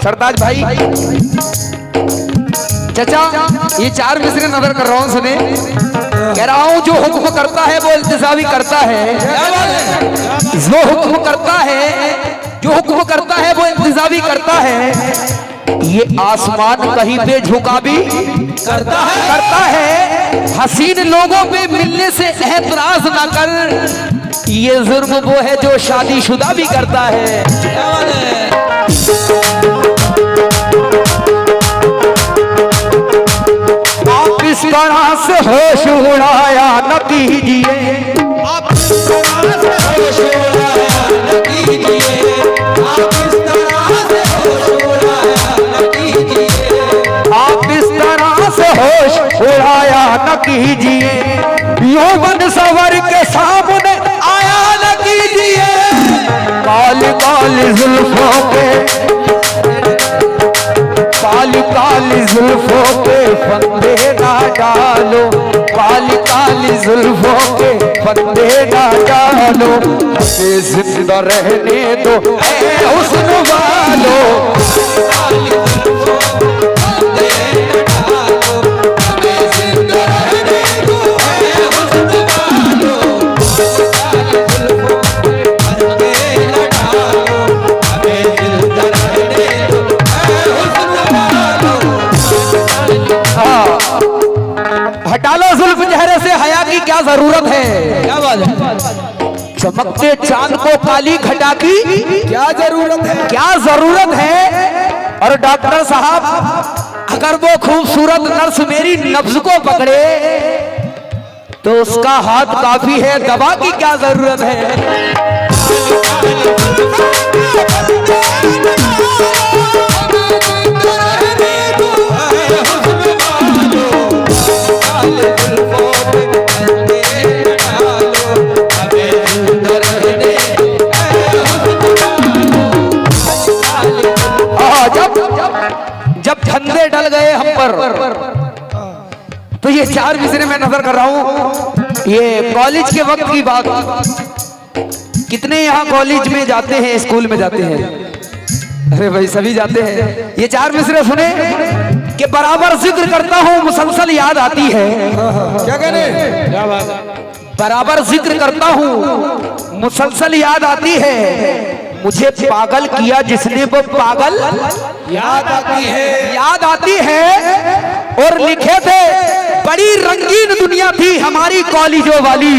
सरताज भाई चाचा, ये 4 मिसरे नजर कर रहा हूँ, सुने। कह रहा हूँ जो हुक्म करता है वो इल्तिजामी करता है, जो हुक्म करता है, जो हुक्म करता है वो इल्तिजामी करता है। ये आसमान कहीं पे झुका भी करता है। हसीन लोगों पे मिलने से एतराज ना कर, ये जुर्म वो है जो शादीशुदा भी करता है। आप इस तरह से होश उड़ाया न कीजिए, आप इस तरह से होश उड़ाया न कीजिए, आप इस तरह से होश उड़ाया न कीजिए, आप इस तरह से होश उड़ाया न कीजिए, यौवन सवर के सामने आया न कीजिए। काली काली जुल्फों के, काली काली जुल्फों के फंदे ना डालो, काली काली जुल्फों के फंदे ना डालो, मुझे जिंदा रहने दो ऐ हुस्न वालो। काली जुल्फों के फंदे ना डालो, मुझे जिंदा रहने दो ऐ हुस्न वालो। काली जुल्फों के फंदे ना डालो, मुझे जिंदा रहने दो ऐ हुस्न वालो। हटा लो जुल्फ चेहरे से, हया की क्या जरूरत है। क्या बात है। चमकते चांद को काली घटा की क्या जरूरत है, क्या जरूरत है। और डॉक्टर साहब, अगर वो खूबसूरत नर्स मेरी नब्ज को पकड़े तो उसका हाथ काफी है, दवा की क्या जरूरत है। जब धंधे डल गए हम पर, तो ये 4 मिसरे मैं नजर कर रहा हूं। ये कॉलेज के वक्त की बात, कितने यहाँ कॉलेज में जाते हैं, स्कूल में जाते हैं? अरे भाई सभी जाते हैं। ये 4 मिसरे सुने कि बराबर जिक्र करता हूँ मुसलसल याद आती है। क्या कहने, क्या बात। बराबर जिक्र करता हूँ मुसलसल याद आती है। मुझे पागल किया जिसने वो पागल याद आती है, याद आती है। और लिखे थे बड़ी रंगीन दुनिया थी हमारी कॉलेजों वाली,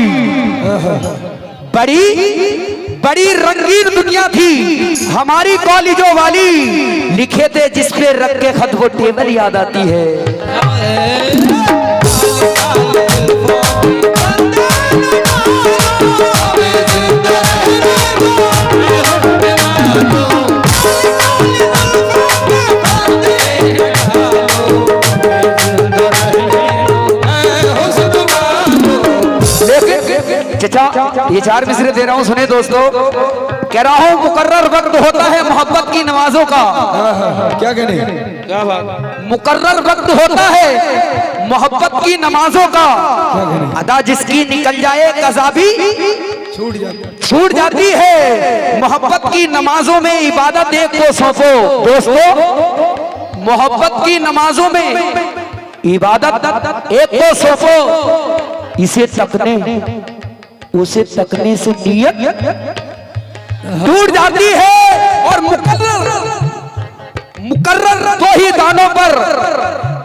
बड़ी बड़ी रंगीन दुनिया थी हमारी कॉलेजों वाली। लिखे थे जिस पे रख के खत वो टेबल याद आती है। चाचा, ये 4 मिसरे दे रहा हूँ, सुने दोस्तों। कह रहा हूँ मुकर्रर वक्त होता है मोहब्बत की नमाजों का। क्या कहने, क्या बात। मुकर्रर वक्त होता है मोहब्बत की नमाजों का, अदा जिसकी निकल जाए कज़ा भी छूट जाती है। मोहब्बत की नमाजों में इबादत एक को सौंपो दोस्तों, मोहब्बत की नमाजों में इबादत एक को सौंपो। इसे तकने उसे तकने से नियत टूट जाती है। और मुकर्रर दो ही दानों पर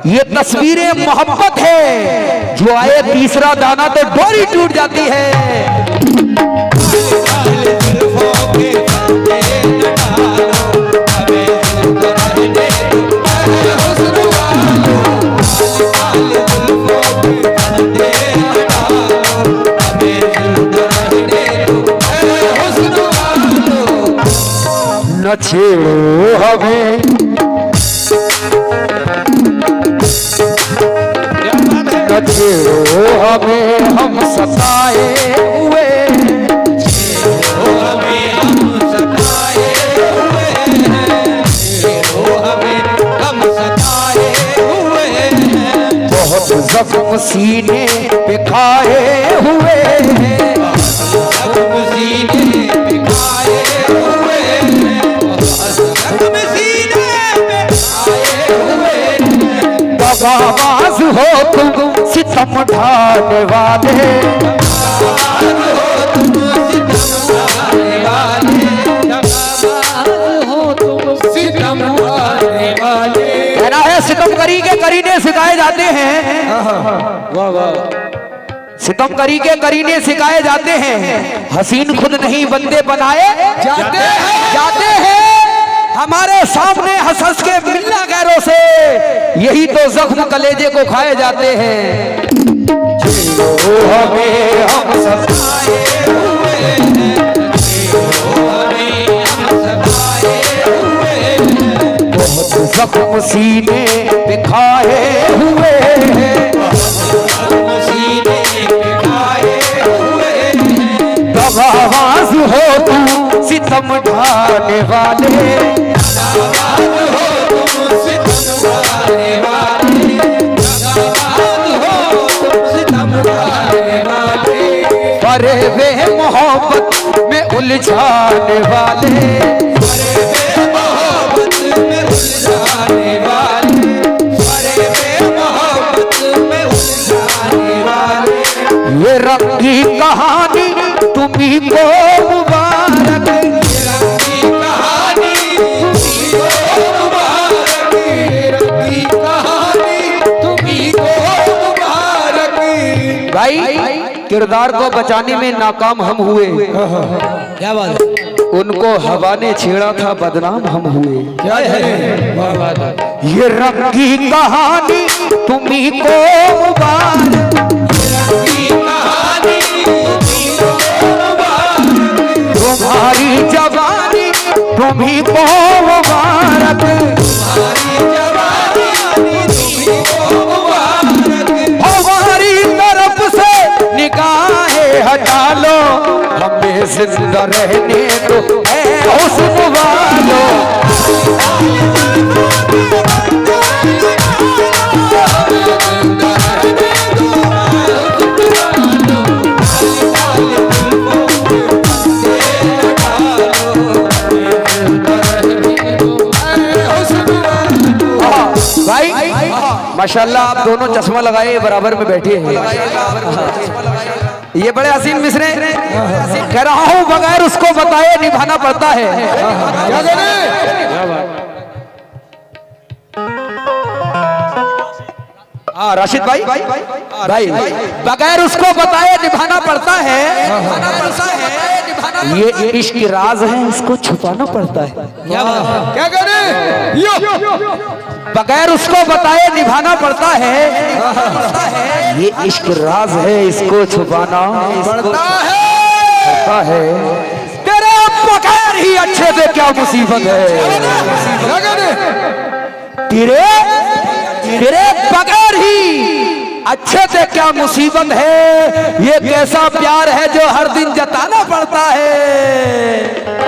ये तस्वीरें मोहब्बत है, जो आए तीसरा दाना तो डोरी टूट जाती है। न छेड़ो हमें, न छेड़ो हमें हम सताए हुए, ओ हमें हम सताए हुए, ओ हमें हम सताए हुए, बहुत जख्म सीने पे खाए हुए, जख्म सीने पे खाए हुए, जख्म सीने पे खाए हुए, दगाबाज हो तुम सितम ढाने वाले, कहना है सितमगरी के करीने सिखाए जाते हैं, वाह वाह, सितमगरी के करीने सिखाए जाते हैं, हसीन खुद नहीं बंदे बनाए जाते हैं, हमारे सामने हंस हंस के मिलना गैरों से, यही तो जख्म कलेजे को खाए जाते हैं। ओ हमें हम सताए हुए, ओ हमें हम सताए हुए, बहुत जख्म सीने पे खाए हुए, जख्म सीने पे खाए हुए, दगाबाज हो तू सितम ढाने वाले, हो तुम सितम ढाने वाले, हो तुम सितम ढाने वाले, परे वे मोहब्बत में उलझाने वाले, अरे मोहब्बत में उलझाने वाले, अरे मोहब्बत में उलझाने वाले, ये रंग की कहानी तुम्ही को मुबारक, रंगी कहानी तुम्ही को मुबारक, रंगी कहानी तुम्ही को मुबारक। भाई किरदार को बचाने में नाकाम हम हुए, क्या बात है, उनको हवा ने छेड़ा था बदनाम हम हुए, क्या है, वाह बात है, ये रंग की कहानी तुम्ही को मुबारक, रंगी कहानी तुम्ही को मुबारक, तुम्हारी जवानी तुम्ही को मुबारक, हमारी जवानी तुम्ही को मुबारक, हमारी तरफ से निगाहें हटा लो, हमें जिंदा रहने दो ऐ हुस्न वालो, भाई माशाल्लाह आप दोनों चश्मा लगाए बराबर में बैठे हैं, ये बड़े हसीन मिसरे, कह रहा हूँ बगैर उसको बताए निभाना पड़ता है, क्या राशिद भाई भाई बगैर उसको बताए निभाना पड़ता है, ये इश्क राज है इसको छुपाना पड़ता है, क्या करें, बगैर उसको बताए निभाना पड़ता है, ये इश्क राज है इसको छुपाना पड़ता है, तेरे बगैर ही अच्छे से क्या मुसीबत है, तेरे बगैर ही अच्छे से क्या मुसीबत है, ये कैसा प्यार है जो हर दिन जताना पड़ता है,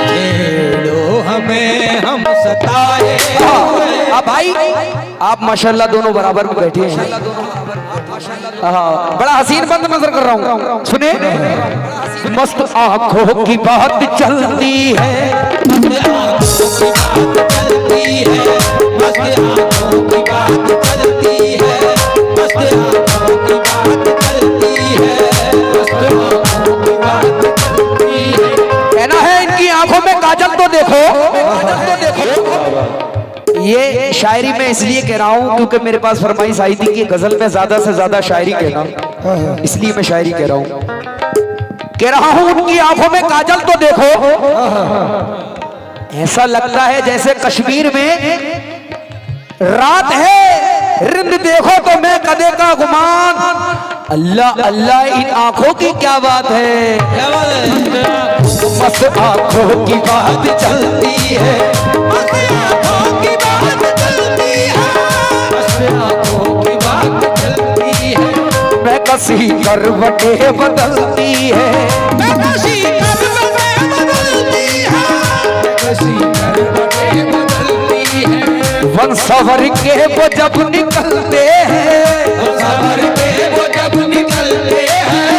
छेड़ो हमें हम सताए, अब भाई आप माशाल्लाह दोनों बराबर में बैठे हैं, बड़ा हसीन बंद नजर कर रहा हूँ, सुने मस्त आंखों की बात चलती है, मस्त आंखों की बात चलती है, मस्त आंखों की बात चलती है, मस्त आंखों की बात चलती है, कहना है इनकी आंखों में काजल तो देखो, ये शायरी में इसलिए कह रहा हूँ क्योंकि मेरे पास फरमाइश आई थी कि गजल में ज्यादा से ज्यादा शायरी कहना, इसलिए मैं शायरी कह रहा हूँ उनकी आंखों में काजल तो देखो, ऐसा लगता है जैसे कश्मीर में रात है, रिंद देखो तो मैं कदे का गुमान, अल्लाह अल्लाह इन आंखों की क्या बात है, क्या बात है, मस्त आंखों की बात चलती है, मस्त आंखों की बात चलती है, मस्त आंखों की बात चलती है, मैं बेकसी करवटें बदलती है, बेकसी करवटें बदलती है, बेकसी करवटें बदलती है। वन सवर के वो जब निकलते हैं, वन सवर के वो जब निकलते हैं,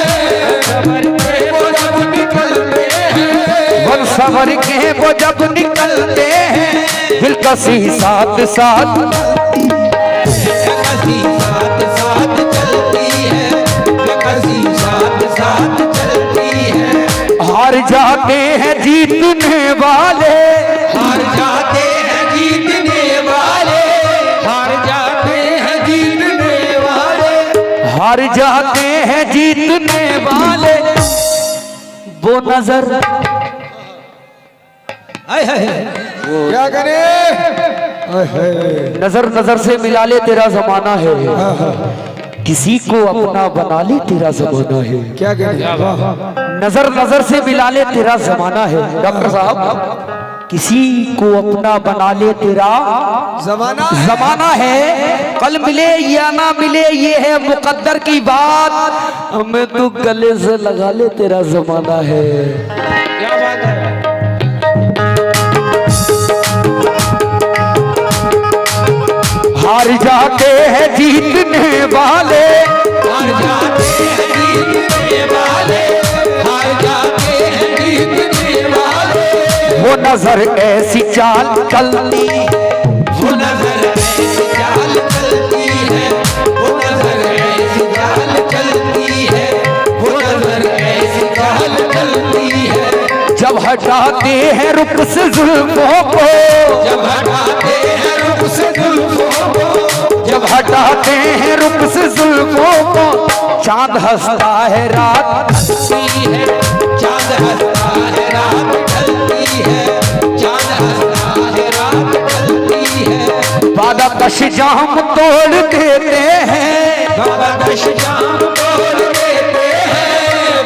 सवर के वो जब निकलते हैं, वन सवर के वो जब निकलते हैं, दिलकसी साथ साथ बेकसी साथ साथ चलती है, बेकसी साथ साथ चलती है। हार जाते हैं जीतने वाले, हार जाते हैं जीतने वाले, हार जाते हैं जीतने वाले, हार जाते हैं जीतने वाले। वो नजर क्या करे, नजर नजर से मिला ले तेरा जमाना है, किसी को अपना बना ले तेरा जमाना है। क्या करे, नजर नजर से मिला ले तेरा जमाना है। डॉक्टर साहब, किसी को अपना बना ले तेरा जमाना जमाना है। कल मिले या ना मिले ये है मुकद्दर की बात, हमें तू गले से लगा ले तेरा जमाना है। क्या बात है। हार जाते हैं जीतने वाले, हार जाते हैं जीतने वाले, हार जाते हैं जीतने वाले। वो नजर ऐसी चाल चलती, वो नजर ऐसी चाल चलती है, वो नजर ऐसी चाल चलती है, वो नजर ऐसी चाल चलती है। जब हटाते हैं रुख से जुल्फों को, जब हटाते हैं रुख से जुल्फों को, जब हटाते हैं रुख से जुल्फों को, चांद हंसता है रात ढलती है, चांद हंसता है रात ढलती है, चांद हंसता है रात ढलती है। बादा कश जाम तोड़ देते हैं, बाबा कश जाम तोड़ देते हैं,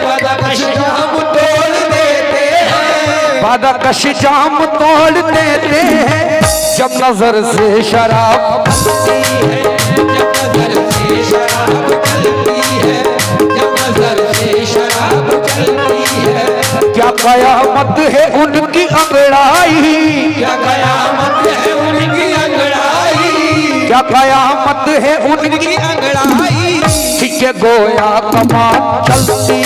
बाबा कश जाम तोड़ देते हैं, बादा कश जाम तोड़ देते हैं। जब नजर से शराब चलती है, जब नजर से शराब चलती है, जब नजर से शराब चलती है। क्या कयामत है उनकी अंगड़ाई, क्या कयामत है उनकी अंगड़ाई, क्या कयामत है उनकी उनकी अंगड़ाई। के गोया कमान चलती,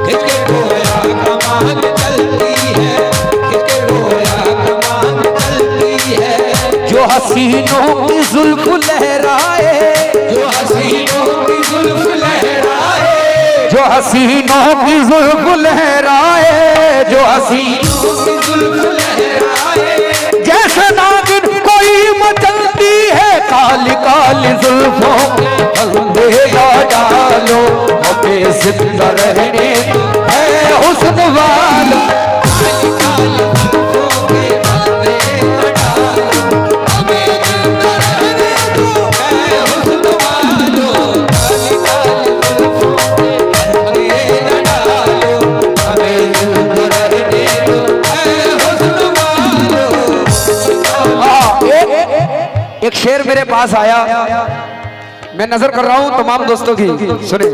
किसके गोया कमान चलती है, किसके गोया कमान चलती है। जो हसीनों की जुल्फ लहराए, जो हसीनों की जुल्फ लहराए, जो हसीनों की जुल्फ लहराए, जो हसीनों की जुल्फ लहराए। जैसे नागिन कोई मचलती है, काली काली जुल्फों के अंधेरा डालो, हमें जिंदा रहने है हुस्न वाला। काली काली जुल्फों के बंदे डालो, हमें जिंदा रहने दो है हुस्न वालो। काली काली जुल्फों के बंदे डालो, हमें जिंदा रहने दो है हुस्न वालो। एक शेर मेरे पास आया, मैं नजर कर रहा हूं तमाम दोस्तों की, सुने।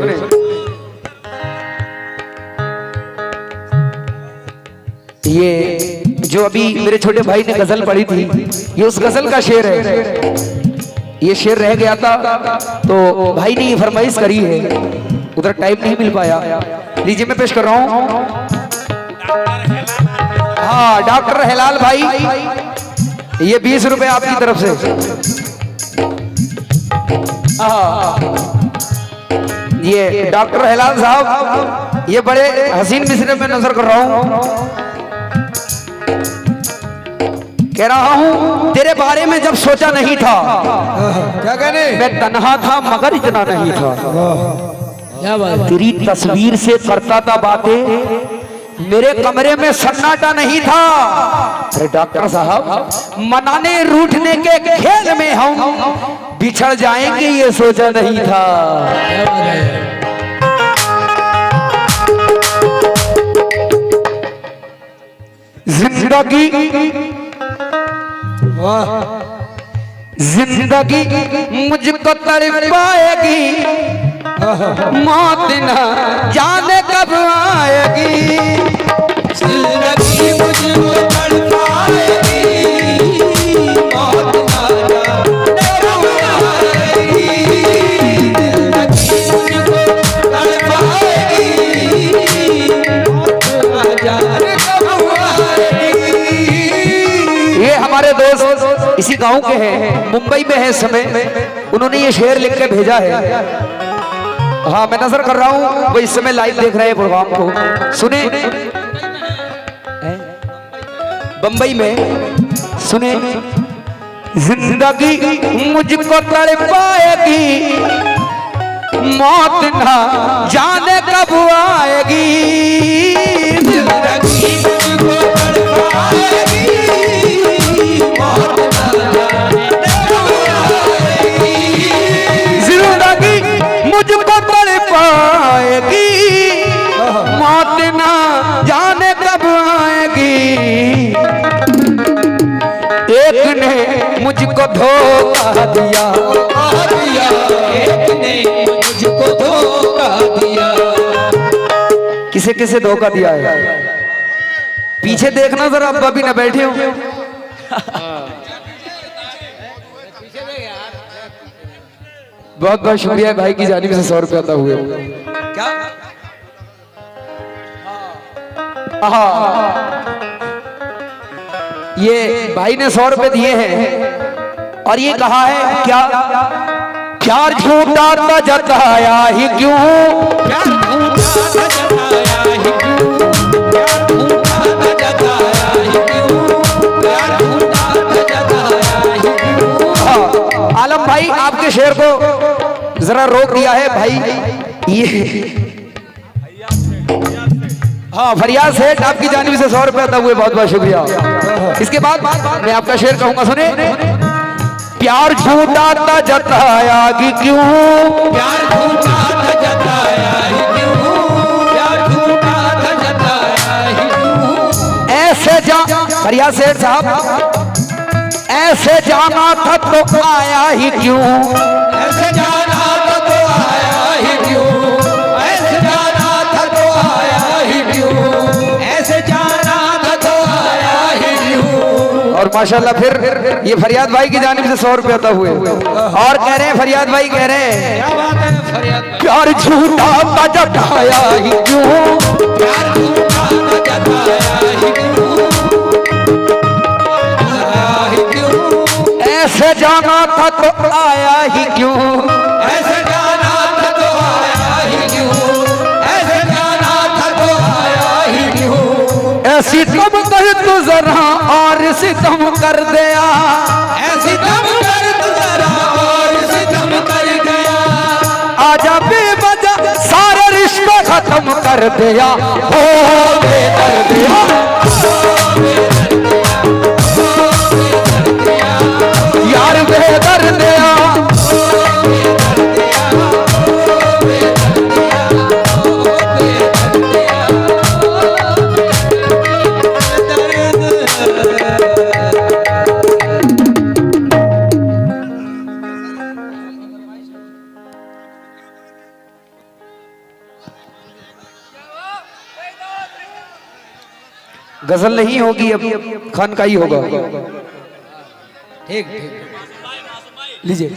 ये जो अभी मेरे छोटे भाई ने गजल पढ़ी थी, ये उस गजल का शेर है। ये शेर रह गया था तो भाई ने ये फरमाइश करी है, उधर टाइम नहीं मिल पाया। लीजिए मैं पेश कर रहा हूं। हाँ, डॉक्टर हिलाल भाई, ये 20 रुपए आपकी तरफ से। ये डॉक्टर हिलाल साहब, ये बड़े हसीन मिसरे में नजर कर रहा हूं। कह रहा हूं तेरे बारे में जब सोचा नहीं था, क्या कहने, मैं तन्हा था मगर इतना नहीं था। क्या बात, तेरी तस्वीर से करता था बातें, मेरे कमरे में सन्नाटा नहीं था। अरे डॉक्टर साहब, मनाने रूठने के खेल में हम बिछड़ जाएंगे ये सोचा नहीं था। जिंदगी जिंदगी मुझको तड़पाएगी, मौत न जाने कब आएगी, जिंदगी मुझको तड़पाएगी, मौत ना जाने कब आएगी, जिंदगी मुझको तड़पाएगी, मौत ना जाने कब आएगी। ये हमारे दोस्त इसी गांव के हैं, मुंबई में है इस समय, उन्होंने ये शेर लिख के भेजा है। हाँ मैं नजर कर रहा हूँ, वो इस समय लाइव देख रहे हैं प्रोग्राम को। सुने बंबई में, सुने। जिंदगी मुझको तड़पाएगी, मौत ना जाने कब आएगी, जिंदगी मुझको तड़पाएगी, मौत ना जाने कब आएगी, जिंदगी मुझको तड़पाएगी, मौत ना जाने कब आएगी। एक ने मुझको धोखा दिया, एक ने मुझको धोखा दिया। किसे किसे धोखा दिया है? पीछे देखना जरा, अब अभी न बैठे हो। बहुत बहुत शुक्रिया भाई की जानिब से 100 रुपये अदा हुए। क्या? हाँ, ये भाई ने 100 रुपये दिए हैं और ये कहा है क्या, प्यार झूठा था जताया ही क्यों, प्यार झूठा था जताया ही क्यों, प्यार झूठा था जताया ही क्यों, प्यार झूठा था जताया ही क्यों। हाँ, आलम भाई आपके शेर को जरा रोक दिया है भाई। ये हाँ फरियाद सेठ आपकी जानिब से 100 रुपये अदा हुए, बहुत बहुत शुक्रिया। इसके बाद मैं आपका शेर कहूंगा, सुने। प्यार झूठा था जताया ही क्यों, प्यार झूठा था जताया ही क्यों, प्यार झूठा था जताया ही क्यों। ऐसे जा फरियाद सेठ साहब, ऐसे जाना था तो आया ही क्यों, ऐसे जाना था तो आया ही क्यों, ऐसे जाना था तो आया ही क्यों, ऐसे जाना था तो आया ही क्यों। और माशाल्लाह फिर ये फरियाद भाई की जानिब से 100 रुपये अदा हुए और कह रहे हैं, फरियाद भाई कह रहे हैं, क्या बात है फरियाद भाई? प्यार झूठा था जताया ही क्यों, प्यार झूठा था जताया ही क्यों, आया ही क्यों, ऐसे जाना था तो आया ही क्यों, ऐसे जाना था तो आया ही क्यों, ऐसे जाना था तो आया ही क्यों। ऐसी तब कर तू जरा और सितम कर दिया, ऐसी दम कर तू जरा और सितम कर गया, आजा बेवजह सारे रिश्ते खत्म कर दिया, हो बेदर्द दिया, यार बेदर्द दिया। गजल नहीं होगी, अब खान का ही होगा। ठीक ठीक लीजिए।